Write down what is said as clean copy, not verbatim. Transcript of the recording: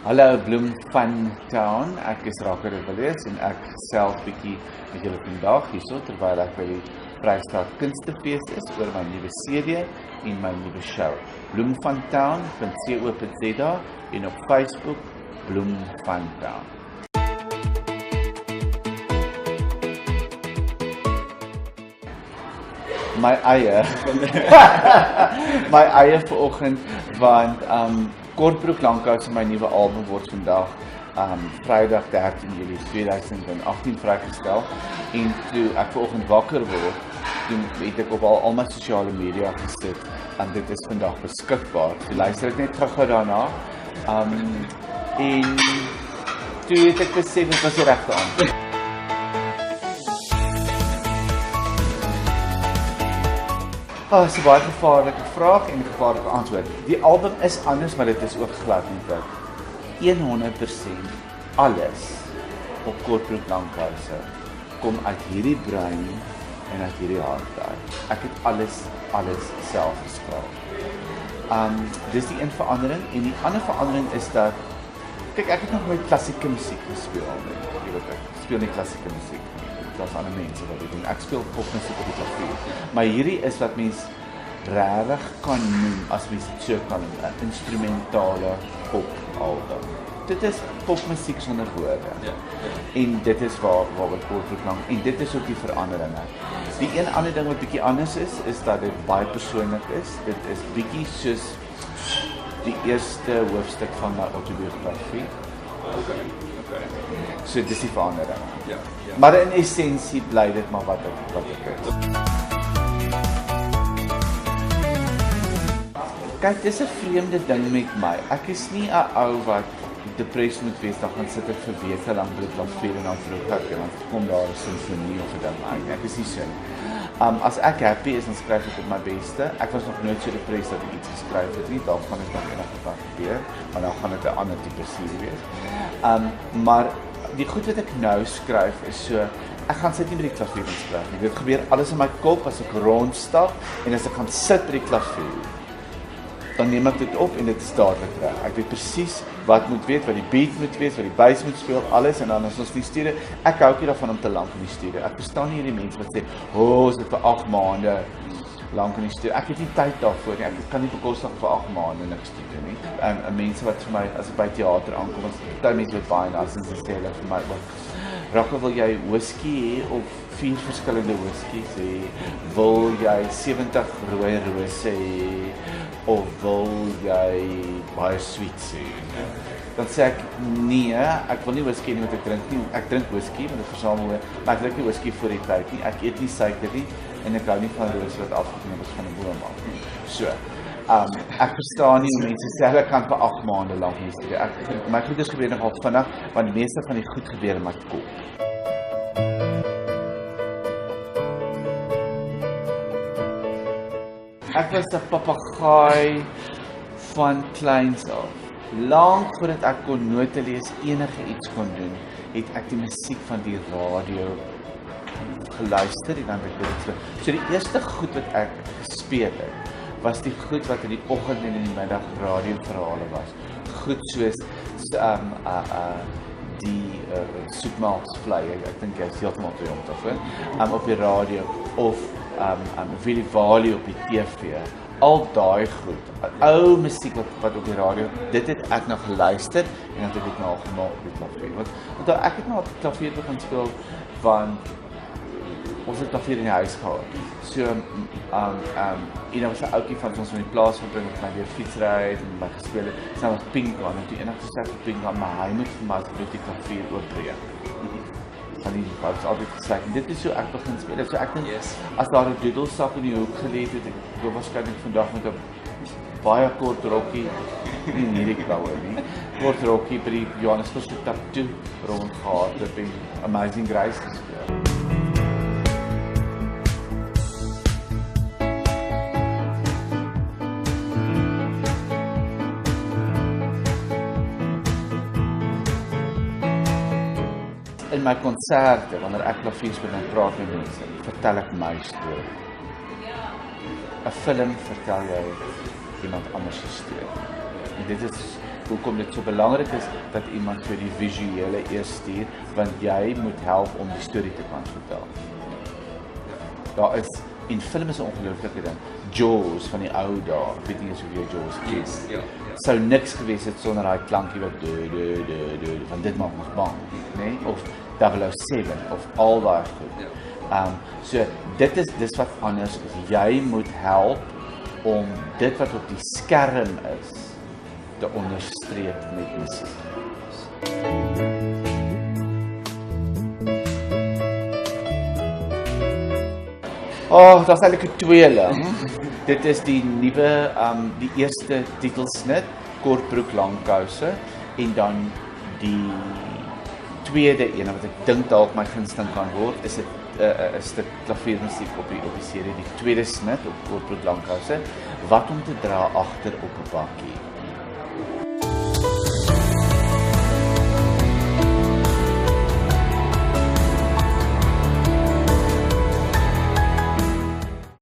Hallo Bloem van Town, ek is Raker de Villiers en ek self bietjie met julle vandag hierso terwyl ek by die Vrystaat Kunstefees is oor my nuwe CD en my nuwe show. bloemvantown.co.za en op Facebook Bloem van Town. My eie my eie vanoggend want Kortbroek Lankhuis my nuwe album word vandag Vrydag 13 Julie 2018 vrygestel en toe ek vanoggend wakker word, toe het ek op al my sosiale media gesit en dit is vandag beskikbaar. So luister ek net gou daarna. En toe het ek besef dit was die regte antwoord. Dis 'n baie gevaarlike vraag en 'n gevaarlike antwoord. Die album is anders, maar dit is ook glad nie dit. 100% alles op Kortbroek Lankhuis kom uit hierdie brein en uit hierdie hart uit. Ek het alles self geskryf. Dis die een verandering en die ander verandering is dat kyk, ek het nog nooit klassieke musiek gespeel nie. Jy weet ek speel nie klassieke musiek nie. Daar's ander mense wat dit doen. Ek speel popmusiek op die klavier. Maar hierdie is wat mens regtig kan noem as mens dit so kan noem, 'n instrumentale popalbum. Dit is popmusiek sonder woorde. Ja. En dit is waar Kortbroek Lang en dit is ook die veranderinge. Die een ander ding wat bietjie anders is dat dit baie persoonlik is. Dit is bietjie soos die eerste hoofstuk van my autobiografie. Okay. So dis die verandering. Ja. Maar in essensie bly dit maar wat ek is. Kyk, dis 'n vreemde ding met my. Ek is nie 'n ou wat depressie moet wees, dan gaan sit ek vir weke lank by die klavier en dan vroeg ek en dan kom daar 'n simfonie of 'n ding uit. Ek is nie so nie. As ek happy is, dan skryf ek op my beste. Ek was nog nooit so depressed dat ek iets geskryf het nie. Daar gaan dit nog enige dag gebeur, maar dan gaan dit 'n ander tipe serie wees. Maar die goed wat ek nou skryf is so, ek gaan sit nie by die klavier en skryf nie. Dit gebeur alles in my kop as ek rondstap en as ek gaan sit by die klavier, dan neem ek dit op en dit is dadelik reg. Ek weet presies wat moet weet, wat die beat moet wees, wat die bass moet speel, alles en dan as ons die studio, ek hou nie daarvan om te lank in die studio. Ek verstaan nie hierdie mense wat sê, ons het vir 8 maande lank in die studio. Ek het nie tyd daarvoor nie. Ek kan nie bekostig vir 8 maande niks doen nie. Mense wat vir my as ek by teater aankom, as party mense met baie nasens sê hulle vir my ook, Rakke, wil jy whisky hê of 4 verskillende whiskies hê? Wil jy 70 rooi rose hê of wil jy baie sweets hê? Dan sê ek nee, ek wil nie whisky nie want ek drink nie. Ek drink whisky want ek versamel, maar ek drink nie whisky voor die tyd nie. Ek eet nie suiker nie en ek hou nie van rose wat afgeneem is van 'n boom af nie. So, ek verstaan nie hoe mense sê hulle kan vir 8 maande lank nie studeer. My goeders gebeur nogal vinnig, want die meeste van die goed gebeur in my kop. Ek was 'n papegaai van kleins af. Lank voordat ek kon note lees, enige iets kon doen, het ek die musiek van die radio geluister en dan het ek dit so die eerste goed wat ek gespeel het, was die goed wat in die oggend en in die middag radioverhale was. Goed soos die Soepmaaks Vlei, ek dink jy is heeltemal te jong daarvoor, op die radio of Willie Wally op die TV. Al daai goed, ou musiek wat op die radio, dit het ek nou geluister en dan het ek dit nou gemaak op die klavier. Want ek het nou op die klavier begin speel want ons het klavier in die huis gehad. So, en was 'n ouetjie van ons van die plaas gebring met my weer fietsry en my gespeel het. Sy was Pinkan en toe eendag gesê vir Pinkan, maar hy moet vir my asseblief die klavier oopbreek. Van die fout altyd gesê. Dit is so ek begin speel. So ek dink as daar 'n doodelsap in die hoek gelê het, ek waarskynlik vandag met 'n baie kort rokkie, nie hierdie kloue nie. Kort rokkie by die Johannesburgse Tattoo rondgehard het en Amazing Grace gespeel. In my konserte, wanneer ek klavier speel en praat met mense, vertel ek my storie. 'n Film vertel jy iemand anders se storie. En dit is hoekom dit so belangrik is dat iemand vir die visuele eers stuur, want jy moet help om die storie te kan vertel. Daar is, en film is 'n ongelooflike ding. Jaws van die ou dae, ek weet nie eens of jy Jaws ken. Sou niks gewees het sonder daai klankie wat van dit maak ons bang, nee? Of 007 of al daai goed. So dis wat anders is. Jy moet help om dit wat op die skerm is te onderstreep met musiek. Daar's eintlik 'n tweeling. Dit is die nuwe, die eerste titelsnit, kortbroek langkouse, en dan die tweede een wat ek dink dalk my gunsteling kan word, is 'n stuk klaviermusiek op die serie, die tweede snit op kortbroek langkouse, wat om te dra agter op 'n bakkie.